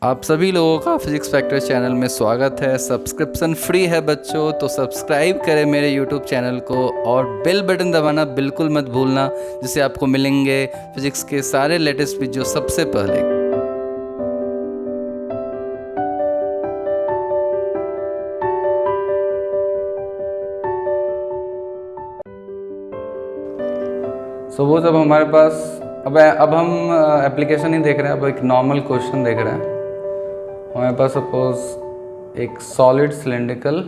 आप सभी लोगों का फिजिक्स फैक्टर चैनल में स्वागत है। सब्सक्रिप्शन फ्री है बच्चों, तो सब्सक्राइब करें मेरे यूट्यूब चैनल को और बेल बटन दबाना बिल्कुल मत भूलना, जिससे आपको मिलेंगे फिजिक्स के सारे लेटेस्ट वीडियो सबसे पहले। सपोज अब हमारे पास अब हम एप्लीकेशन ही देख रहे हैं, अब एक नॉर्मल क्वेश्चन देख रहे हैं। हमारे पास सपोज एक solid cylindrical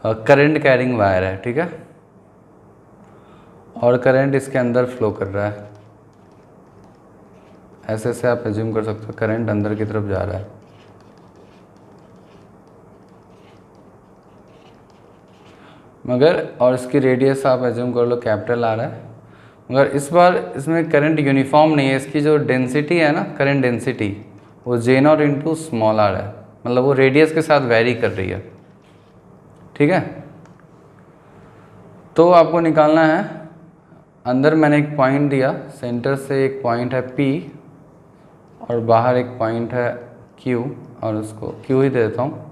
current carrying wire है, ठीक है, और करंट इसके अंदर फ्लो कर रहा है। ऐसे से आप एज्यूम कर सकते हो करंट अंदर की तरफ जा रहा है। मगर और इसकी रेडियस आप एज्यूम कर लो कैपिटल आ रहा है, मगर इस बार इसमें करंट यूनिफॉर्म नहीं है। इसकी जो डेंसिटी है ना, करंट डेंसिटी, वो जे नॉट इंटू स्मॉल आर है, मतलब वो रेडियस के साथ वेरी कर रही है, ठीक है। तो आपको निकालना है, अंदर मैंने एक पॉइंट दिया, सेंटर से एक पॉइंट है P और बाहर एक पॉइंट है Q, और उसको Q ही दे देता हूँ।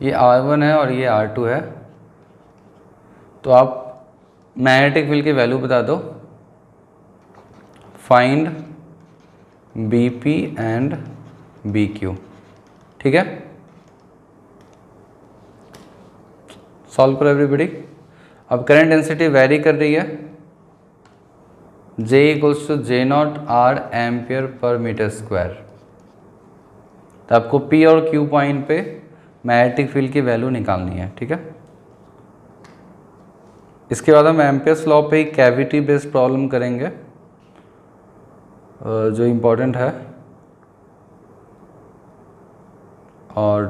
ये R1 है और ये R2 है। तो आप मैग्नेटिक फील्ड की वैल्यू बता दो, फाइंड BP एंड BQ, ठीक है। सॉल्व करो एवरीबडी। अब करंट डेंसिटी वेरी कर रही है, J equals to J naught R ampere per metre square. तो आपको P और Q पॉइंट पे मैग्नेटिक फील्ड की वैल्यू निकालनी है, ठीक है। इसके बाद हम एम्पियर्स लॉ पे ही कैविटी बेस्ड प्रॉब्लम करेंगे, जो इम्पोर्टेंट है। और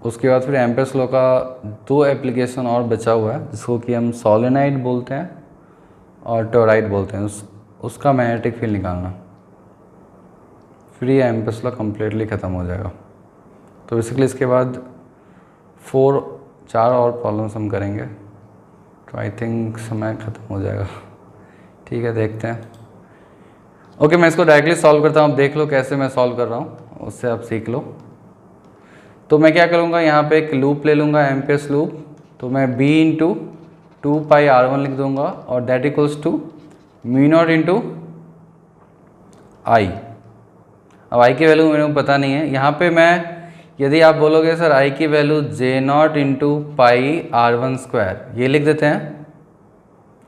उसके बाद फिर एम्पियर्स लॉ का 2 एप्लीकेशन और बचा हुआ है, जिसको कि हम सोलेनाइड बोलते हैं और टोराइड बोलते हैं। उसका मैग्नेटिक फील्ड निकालना, फिर ये एम्पियर्स लॉ कम्प्लीटली ख़त्म हो जाएगा। तो बेसिकली इसके बाद 4 और प्रॉब्लम्स हम करेंगे, तो आई थिंक समय ख़त्म हो जाएगा, ठीक है। देखते हैं। ओके, मैं इसको डायरेक्टली सॉल्व करता हूँ, आप देख लो कैसे मैं सॉल्व कर रहा हूँ, उससे आप सीख लो। तो मैं क्या करूँगा, यहाँ पे एक लूप ले लूँगा, एम्पियर्स लूप। तो मैं B इंटू 2πr1 लिख दूँगा, और that equals to mu not into I. अब आई की वैल्यू मेरे को पता नहीं है। यहाँ पे मैं, यदि आप बोलोगे सर आई की value J not into πr1 square, ये लिख देते हैं,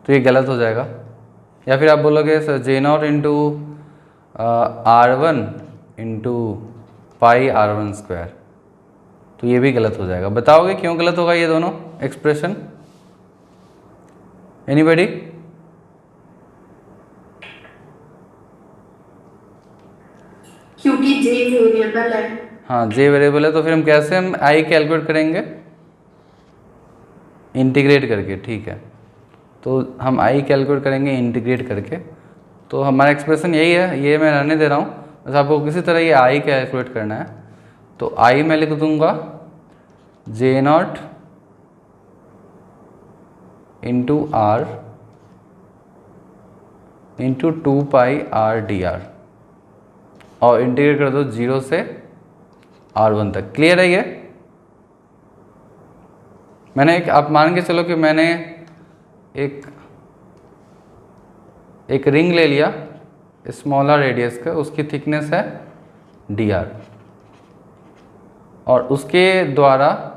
तो ये गलत हो जाएगा। या फिर आप बोलोगे sir J not into R1 into πr1 square, तो ये भी गलत हो जाएगा। बताओगे क्यों गलत होगा ये दोनों एक्सप्रेशन? एनीबडी? क्योंकि J वेरिएबल है। हाँ, J वेरिएबल है, तो फिर हम कैसे हम I कैलकुलेट करेंगे? इंटीग्रेट करके, ठीक है। तो हम I कैलकुलेट करेंगे इंटीग्रेट करके। तो हमारा एक्सप्रेशन यही है, ये मैं रहने दे रहा हूँ, बस आपको किसी तरह ये I कैलकुलेट करना है। तो I मैं लिख दूँगा J not into R into 2πr/dr, और इंटीग्रेट कर दो 0 से R1 तक। क्लियर है ये? मैंने एक, आप मान के चलो कि मैंने एक रिंग ले लिया स्मॉलर रेडियस का, उसकी थिकनेस है dr, और उसके द्वारा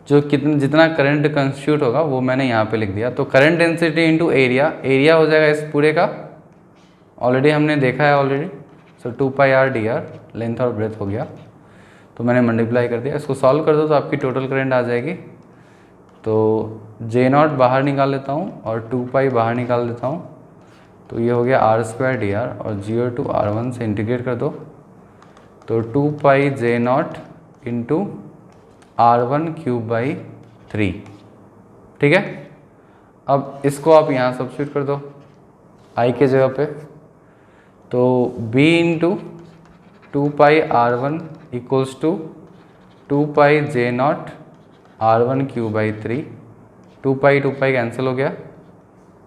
जो जितना करंट कंस्टिट्यूट होगा वो मैंने यहाँ पे लिख दिया। तो करंट डेंसिटी इंटू एरिया हो जाएगा इस पूरे का, ऑलरेडी हमने देखा है ऑलरेडी। सो 2πr/dr लेंथ और ब्रेथ हो गया, तो मैंने मल्टीप्लाई कर दिया। इसको सॉल्व कर दो तो आपकी टोटल करंट आ जाएगी। तो J नॉट बाहर निकाल लेता हूँ और 2π बाहर निकाल देता हूँ, तो ये हो गया r²dr, और 0 टू R1 से इंटीग्रेट कर दो, तो 2π J0 इंटू R1³/3, ठीक है। अब इसको आप यहाँ सब्स्टिट्यूट कर दो I के जगह पे। तो B into 2πr1 equals to 2π J0 R1³/3। 2π cancel हो गया,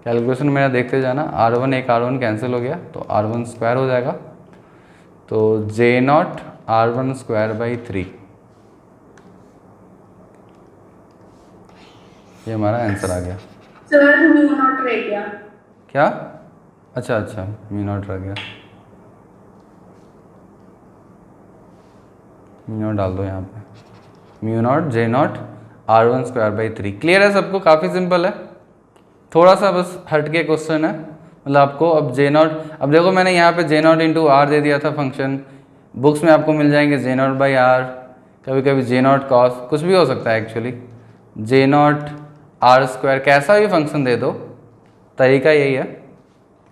कैलकुलेशन मेरा देखते जाना। R1 एक R1 कैंसिल हो गया तो R1 स्क्वायर हो जाएगा, तो J0 R1 स्क्वायर बाई 3, ये हमारा आंसर आ गया। सर म्यू नॉट रह गया। क्या? अच्छा अच्छा, म्यू नॉट रह गया, म्यू नॉट डाल दो यहाँ पे, mu naught J0 R1 square by 3। Clear है सबको? काफ़ी सिंपल है, थोड़ा सा बस हट के क्वेश्चन है। मतलब आपको अब J0, अब देखो मैंने यहाँ पे J0 इंटू R दे दिया था फंक्शन, बुक्स में आपको मिल जाएंगे J0 बाई R, कभी कभी J0 कॉस, कुछ भी हो सकता है एक्चुअली, J0 R स्क्वायर, कैसा भी फंक्शन दे दो, तरीका यही है।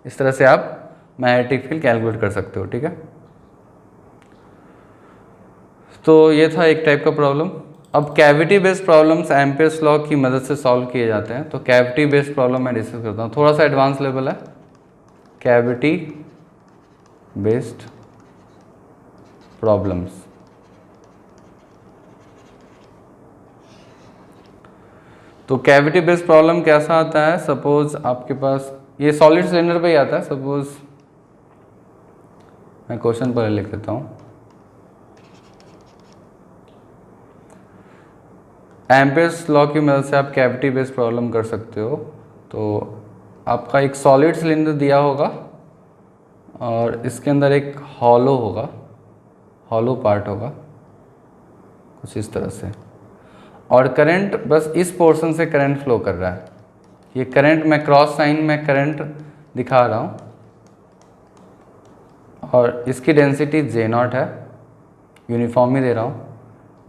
इस तरह से आप मैग्नेटिक फील्ड कैलकुलेट कर सकते हो, ठीक है। तो ये था एक टाइप का प्रॉब्लम। अब cavity based problems Ampere's law की मदद से सॉल्व किए जाते हैं। तो कैविटी बेस्ड प्रॉब्लम मैं डिस्कस करता हूँ, थोड़ा सा एडवांस लेवल है। कैविटी बेस्ड प्रॉब्लम्स, तो कैविटी बेस्ड प्रॉब्लम कैसा आता है? सपोज आपके पास ये सॉलिड सिलेंडर पे ही आता है। सपोज मैं क्वेश्चन पर लिख देता हूँ, एम्पियर्स लॉ की मदद से आप कैविटी बेस्ड प्रॉब्लम कर सकते हो। तो आपका एक सॉलिड सिलेंडर दिया होगा और इसके अंदर एक हॉलो होगा, हॉलो पार्ट होगा कुछ इस तरह से, और करंट बस इस पोर्शन से करंट फ्लो कर रहा है। ये करंट मैं क्रॉस साइन में करंट दिखा रहा हूँ, और इसकी डेंसिटी J0 है, यूनिफॉर्म ही दे रहा हूँ,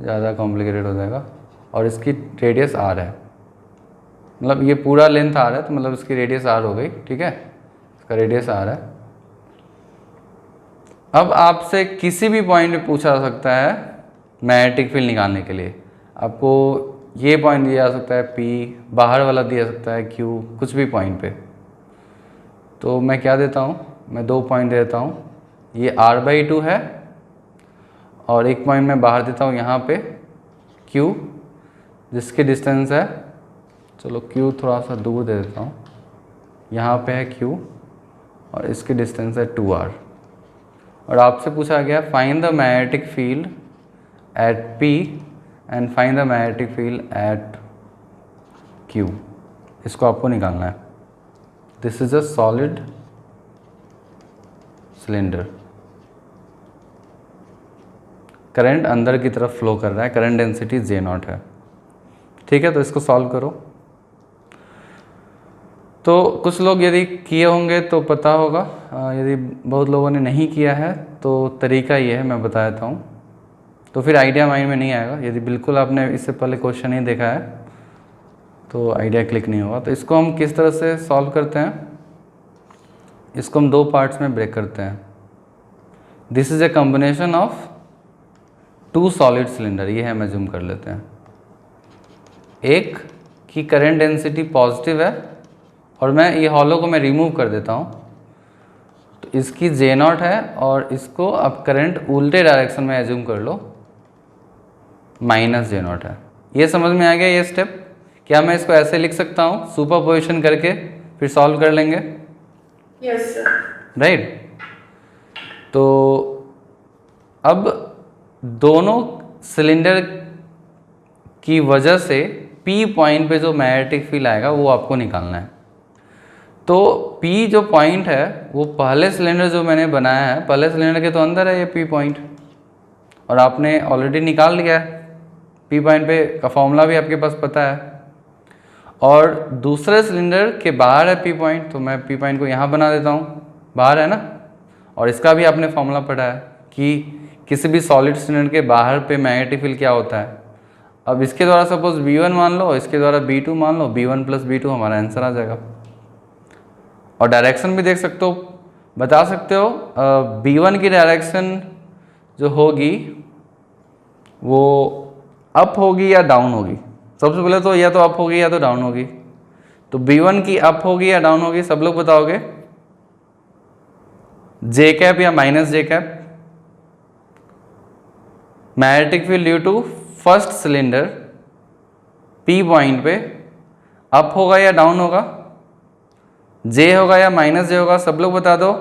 ज़्यादा कॉम्प्लिकेटेड हो जाएगा, और इसकी रेडियस R है। मतलब ये पूरा लेंथ R है, तो मतलब इसकी रेडियस R हो गई, ठीक है, इसका रेडियस R है। अब आपसे किसी भी पॉइंट पे पूछा जा सकता है मैग्नेटिक फील्ड निकालने के लिए, आपको ये पॉइंट दिया जा सकता है P, बाहर वाला दिया जा सकता है Q, कुछ भी पॉइंट पे। तो मैं क्या देता हूँ, मैं 2 पॉइंट देता हूँ, ये R/2 है, और एक पॉइंट मैं बाहर देता हूँ यहाँ पे Q, जिसकी डिस्टेंस है, चलो Q थोड़ा सा दूर दे देता हूँ, यहाँ पे है Q और इसकी डिस्टेंस है 2R। और आपसे पूछा गया find the magnetic field at P and find the magnetic field at Q, इसको आपको निकालना है। This is a solid cylinder, current अंदर की तरफ फ्लो कर रहा है, करंट डेंसिटी J0 है, ठीक है। तो इसको सॉल्व करो। तो कुछ लोग यदि किए होंगे तो पता होगा, यदि बहुत लोगों ने नहीं किया है तो तरीका ये है, मैं बता देता हूँ, तो फिर आइडिया माइंड में नहीं आएगा। यदि बिल्कुल आपने इससे पहले क्वेश्चन नहीं देखा है तो आइडिया क्लिक नहीं होगा। तो इसको हम किस तरह से सॉल्व करते हैं, इसको हम 2 पार्ट्स में ब्रेक करते हैं। This is a combination of 2 solid cylinder, ये है, मैं जूम कर लेते हैं। एक की करंट डेंसिटी पॉजिटिव है, और मैं ये हॉलो को मैं रिमूव कर देता हूँ, तो इसकी J0 है, और इसको अब करंट उल्टे डायरेक्शन में एज्यूम कर लो, -J0 है। ये समझ में आ गया ये स्टेप? क्या मैं इसको ऐसे लिख सकता हूँ सुपरपोजिशन करके, फिर सॉल्व कर लेंगे? Yes sir. राइट। तो अब दोनों सिलेंडर की वजह से P पॉइंट पे जो मैग्नेटिक फील्ड आएगा वो आपको निकालना है। तो P जो पॉइंट है वो पहले सिलेंडर जो मैंने बनाया है, पहले सिलेंडर के तो अंदर है ये P पॉइंट, और आपने ऑलरेडी निकाल लिया है। P पॉइंट पे का फॉर्मूला भी आपके पास पता है, और दूसरे सिलेंडर के बाहर है P पॉइंट, तो मैं P पॉइंट को यहाँ बना देता हूँ, बाहर है ना, और इसका भी आपने फॉर्मूला पढ़ा है कि किसी भी सॉलिड सिलेंडर के बाहर पे मैग्नेटिक फील्ड क्या होता है। अब इसके द्वारा सपोज B1 मान लो, इसके द्वारा B2 मान लो, B1 + B2 हमारा आंसर आ जाएगा। और डायरेक्शन भी देख सकते हो, बता सकते हो B1 की डायरेक्शन जो होगी वो अप होगी या डाउन होगी। सबसे पहले तो या तो अप होगी या तो डाउन होगी। तो B1 की अप होगी या डाउन होगी, सब लोग बताओगे? J कैप या -J cap? Magnetic field due to first cylinder P point पे अप होगा या डाउन होगा? जे होगा या माइनस जे होगा, सब लोग बता दो।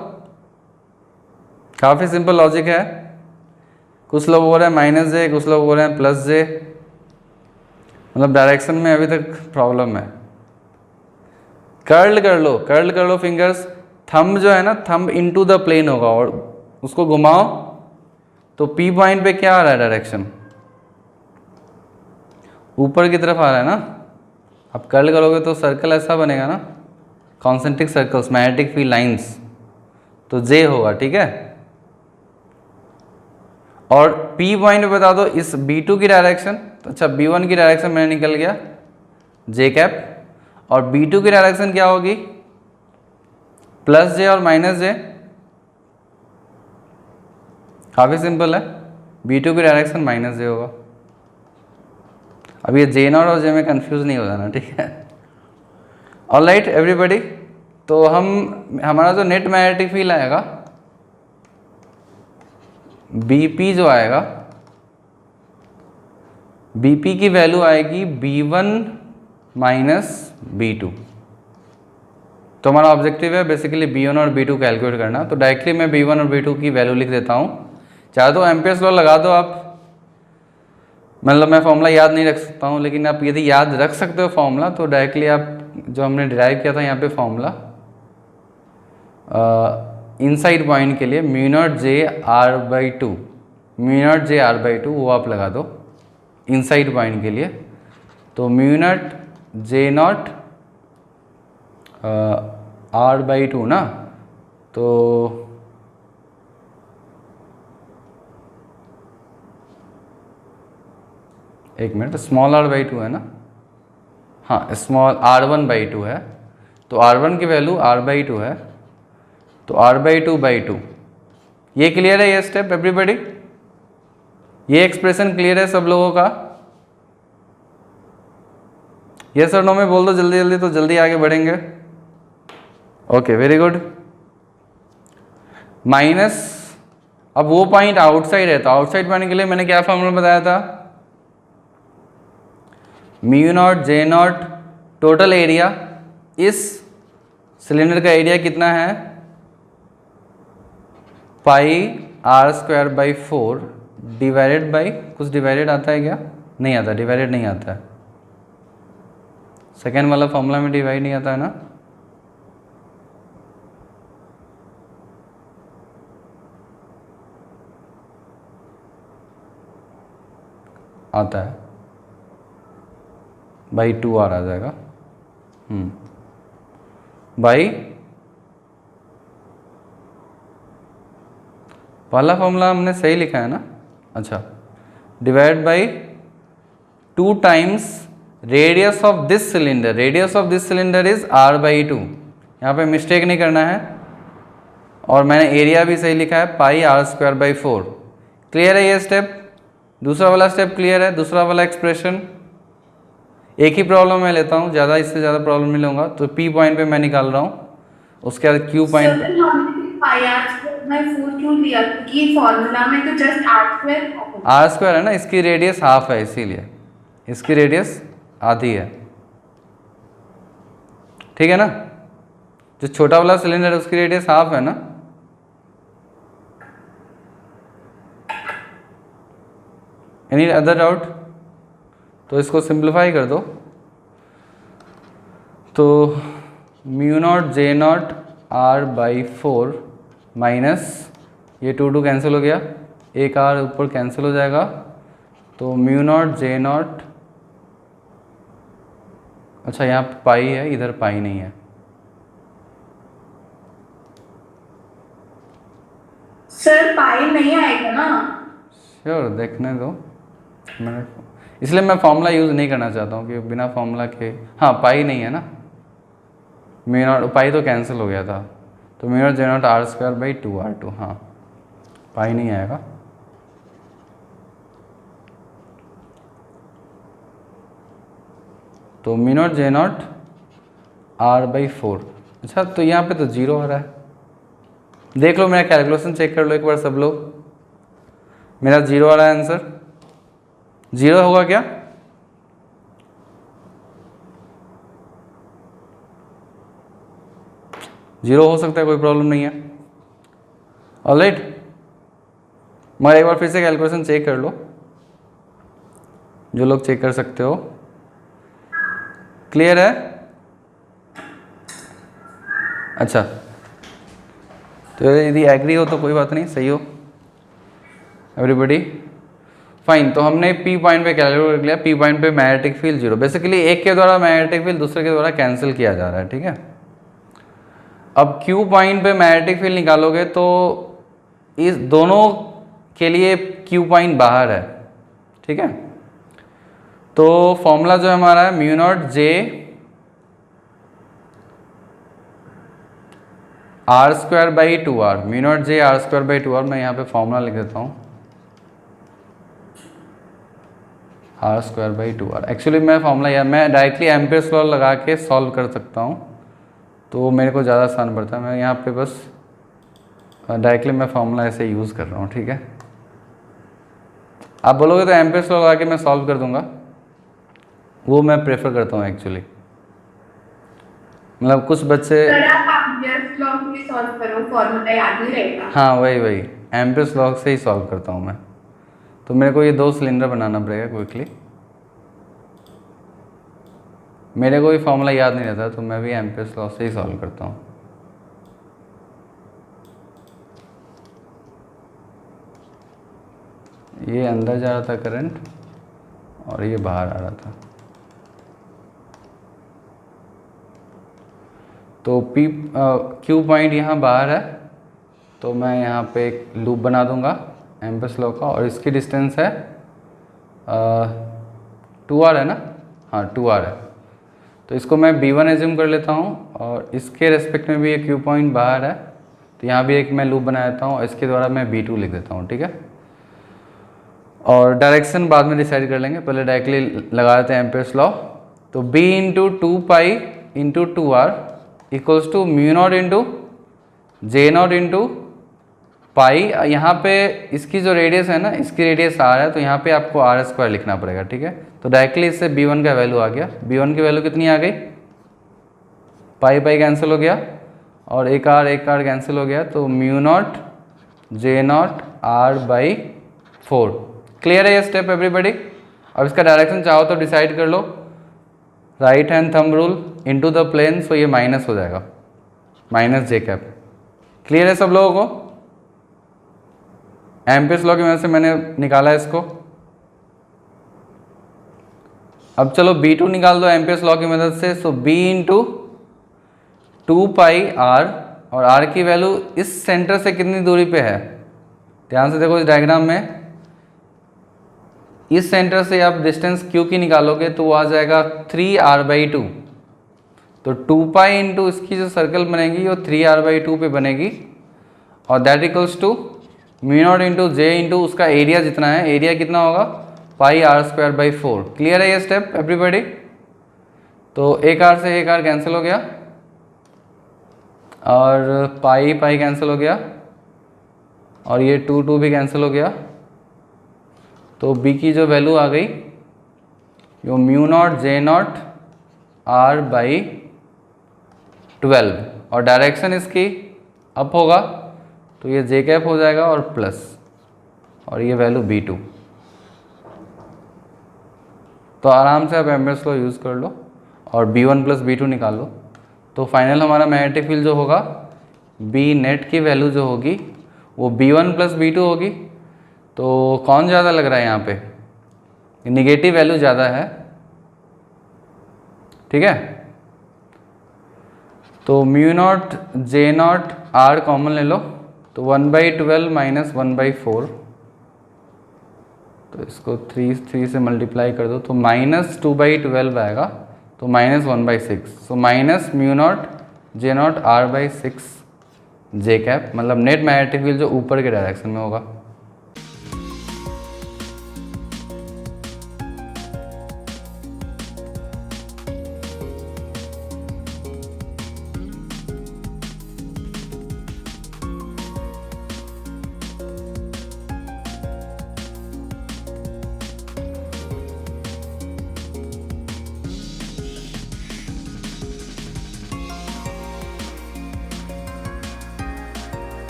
काफ़ी सिंपल लॉजिक है। कुछ लोग बोल रहे हैं माइनस जे, कुछ लोग बोल रहे हैं प्लस जे, मतलब डायरेक्शन में अभी तक प्रॉब्लम है। कर्ल कर लो फिंगर्स। थंब जो है ना, थंब इनटू द प्लेन होगा और उसको घुमाओ तो पी पॉइंट पे क्या आ रहा है डायरेक्शन, ऊपर की तरफ आ रहा है ना। अब कर्ल करोगे तो सर्कल ऐसा बनेगा ना, concentric circles, magnetic field lines, तो जे होगा, ठीक है। और पी पॉइंट पे बता दो इस B2 की डायरेक्शन, तो अच्छा B1 की डायरेक्शन मैंने निकल गया जे कैप, और B2 की डायरेक्शन क्या होगी, प्लस जे और माइनस जे। काफ़ी सिंपल है, B2 की डायरेक्शन माइनस जे होगा। अब ये जे नॉट और जे में कंफ्यूज नहीं हो जाना, ठीक है। ऑलराइट एवरीबॉडी, तो हमारा जो नेट मैग्नेटिक फील्ड आएगा BP जो आएगा, BP की वैल्यू आएगी B1 माइनस B2। तो हमारा ऑब्जेक्टिव है बेसिकली B1 और B2 कैलकुलेट करना। तो डायरेक्टली मैं B1 और B2 की वैल्यू लिख देता हूँ। चाहे तो एम्पियर्स लॉ लगा दो आप, मतलब मैं फॉर्मूला याद नहीं रख सकता हूँ, लेकिन आप यदि याद रख सकते हो फॉर्मूला तो डायरेक्टली आप जो हमने डिराइव किया था यहाँ पे फॉर्मूला इनसाइड पॉइंट के लिए mu naught J R by two, mu naught J R by two, वो आप लगा दो इनसाइड पॉइंट के लिए। तो mu naught J naught R by two ना, तो एक minute, small r by two है ना, हाँ स्मॉल r1 बाई टू है, तो r1 की वैल्यू r बाई टू है, तो r by two by two. ये क्लियर है ये स्टेप एवरीबॉडी, ये एक्सप्रेशन क्लियर है सब लोगों का? यस और नो में बोल दो जल्दी जल्दी, तो जल्दी आगे बढ़ेंगे। Okay very good. माइनस, अब वो पॉइंट आउटसाइड है, तो आउटसाइड पॉइंट के लिए मैंने क्या फॉर्मूला बताया था, mu naught J naught total area, इस सिलेंडर का एरिया कितना है, pi R square by 4 divided by, कुछ डिवाइडेड आता है क्या, नहीं आता, डिवाइडेड नहीं आता है, सेकेंड वाला फॉर्मूला में डिवाइड नहीं आता है ना, आता है, बाई 2r आ जाएगा, बाई पहला फॉर्मूला हमने सही लिखा है ना, अच्छा, divide by 2 times radius of this cylinder, radius of this cylinder is r by 2, यहाँ पे मिस्टेक नहीं करना है, और मैंने एरिया भी सही लिखा है, pi R square by 4। Clear है ये स्टेप? दूसरा वाला स्टेप क्लियर है? दूसरा वाला एक्सप्रेशन एक ही प्रॉब्लम मैं लेता हूँ, ज़्यादा इससे ज़्यादा प्रॉब्लम नहीं लूँगा, तो P पॉइंट पे मैं निकाल रहा हूँ, उसके बाद Q पॉइंट पे आर स्क्वायर है ना, इसकी रेडियस हाफ है, इसीलिए इसकी रेडियस आधी है, ठीक है ना। जो छोटा वाला सिलेंडर है उसकी रेडियस हाफ है ना, एनी अदर डाउट? तो इसको सिंप्लीफाई कर दो, तो mu naught J naught R by 4 minus ये 2 कैंसिल हो गया, एक आर ऊपर कैंसिल हो जाएगा, तो म्यू नॉट जे नॉट, अच्छा यहाँ पाई है, इधर पाई नहीं है, सर पाई नहीं आएगा ना, श्योर देखने दो, मैंने इसलिए मैं फॉर्मूला यूज़ नहीं करना चाहता हूँ कि बिना फॉर्मूला के, हाँ पाई नहीं है ना, म्यू नॉट पाई तो कैंसिल हो गया था, तो mu naught J naught R square by 2r2, हाँ पाई नहीं आएगा, तो mu naught J naught R by 4। अच्छा तो यहाँ पे तो 0 आ रहा है, देख लो मेरा कैलकुलेशन चेक कर लो एक बार सब लोग, मेरा 0 आ रहा है आंसर, 0 होगा क्या? 0 हो सकता है, कोई प्रॉब्लम नहीं है। ऑलराइट, मगर एक बार फिर से कैलकुलेशन चेक कर लो, जो लोग चेक कर सकते हो। क्लियर है? अच्छा, तो यदि एग्री हो तो कोई बात नहीं, सही हो एवरीबॉडी, फाइन। तो हमने पी पॉइंट पे कैलकुलेट कर लिया, पी पॉइंट पे मैग्नेटिक फील्ड 0। बेसिकली एक के द्वारा मैग्नेटिक फील्ड दूसरे के द्वारा कैंसिल किया जा रहा है, ठीक है। अब क्यू पॉइंट पे मैग्नेटिक फील्ड निकालोगे तो इस दोनों के लिए क्यू पॉइंट बाहर है, ठीक है। तो फॉर्मूला जो हमारा है mu naught J R square by 2r, mu naught J R square by 2r। मैं यहाँ पे फॉर्मूला लिख देता हूँ, R square by 2r। Actually मैं फॉर्मूला यार मैं डायरेक्टली एम्पियर्स लॉ लगा के सॉल्व कर सकता हूँ, तो मेरे को ज़्यादा आसान पड़ता है। मैं यहाँ पे बस डायरेक्टली मैं फॉर्मूला ऐसे यूज़ कर रहा हूँ, ठीक है। आप बोलोगे तो एम्पियर्स लॉ लगा के मैं सॉल्व कर दूंगा, वो मैं प्रेफर करता हूँ एक्चुअली। मतलब कुछ बच्चे सर आप एम्पियर्स लॉ से सॉल्व करो, फॉर्मूला याद नहीं रहेगा। हाँ वही एम्पियर्स लॉ से ही सॉल्व करता हूँ मैं। तो मेरे को ये 2 सिलेंडर बनाना पड़ेगा क्विकली, मेरे को भी फॉर्मूला याद नहीं रहता, तो मैं भी एम्पियर्स लॉ से ही सॉल्व करता हूँ। ये अंदर जा रहा था करंट और ये बाहर आ रहा था, तो पी क्यू पॉइंट यहाँ बाहर है, तो मैं यहाँ पे एक लूप बना दूंगा एम्पियर्स लॉ का, और इसकी डिस्टेंस है 2r है ना, हाँ 2r है। तो इसको मैं b1 एज्यूम कर लेता हूँ, और इसके रेस्पेक्ट में भी एक क्यू पॉइंट बाहर है, तो यहाँ भी एक मैं लूप बना देता हूँ, और इसके द्वारा मैं b2 लिख देता हूँ, ठीक है। और डायरेक्शन बाद में डिसाइड कर लेंगे, पहले डायरेक्टली लगा देते हैं एम्पियर्स लॉ। तो b into 2 into 2r equals to mu not into J naught into pi. यहाँ पे इसकी जो रेडियस है ना, इसकी रेडियस r है, तो यहाँ पे आपको r स्क्वायर लिखना पड़ेगा, ठीक है। तो डायरेक्टली इससे b1 का वैल्यू आ गया, b1 की वैल्यू कितनी आ गई, पाई कैंसिल हो गया, और एक r कैंसिल हो गया, तो mu naught J not r by 4। Clear है ये स्टेप एवरीबॉडी? अब इसका डायरेक्शन चाहो तो डिसाइड कर लो, right hand thumb rule into the plane, so ये माइनस हो जाएगा, माइनस जे कैप। क्लियर है सब लोगों को? एम्पियर्स लॉ की वजह से मैंने निकाला है इसको। अब चलो b2 निकाल दो एम्पियर्स लॉ की मदद से, सो b इंटू 2πr, और r की वैल्यू इस सेंटर से कितनी दूरी पे है, ध्यान से देखो इस डायग्राम में। इस सेंटर से आप डिस्टेंस q की निकालोगे तो वो आ जाएगा 3r/2। तो 2π इंटू इसकी जो सर्कल बनेगी वो 3r/2 पे बनेगी, और that equals to mu not into J into उसका एरिया जितना है, एरिया कितना होगा πr²/4। क्लियर है ये स्टेप एवरीबॉडी? तो एक r से एक r कैंसिल हो गया, और पाई कैंसिल हो गया, और ये 2 भी कैंसिल हो गया। तो b की जो वैल्यू आ गई वो mu naught J not r/12, और डायरेक्शन इसकी अप होगा, तो ये जे कैप हो जाएगा और प्लस, और ये वैल्यू b2। तो आराम से आप एम्पियर्स लॉ यूज़ कर लो और b1 प्लस b2 निकाल लो। तो फाइनल हमारा मैग्नेटिक फील्ड जो होगा, b नेट की वैल्यू जो होगी वो b1 प्लस b2 होगी। तो कौन ज़्यादा लग रहा है यहाँ पे, निगेटिव वैल्यू ज़्यादा है, ठीक है। तो mu naught J not r common ले लो, तो 1/12 माइनस 1/4, तो इसको 3 से मल्टीप्लाई कर दो, तो माइनस 2/12 आएगा, तो minus 1/6। So minus mu naught J not r/6 J cap, मतलब नेट मैग्नेटिक फील्ड जो ऊपर के डायरेक्शन में होगा।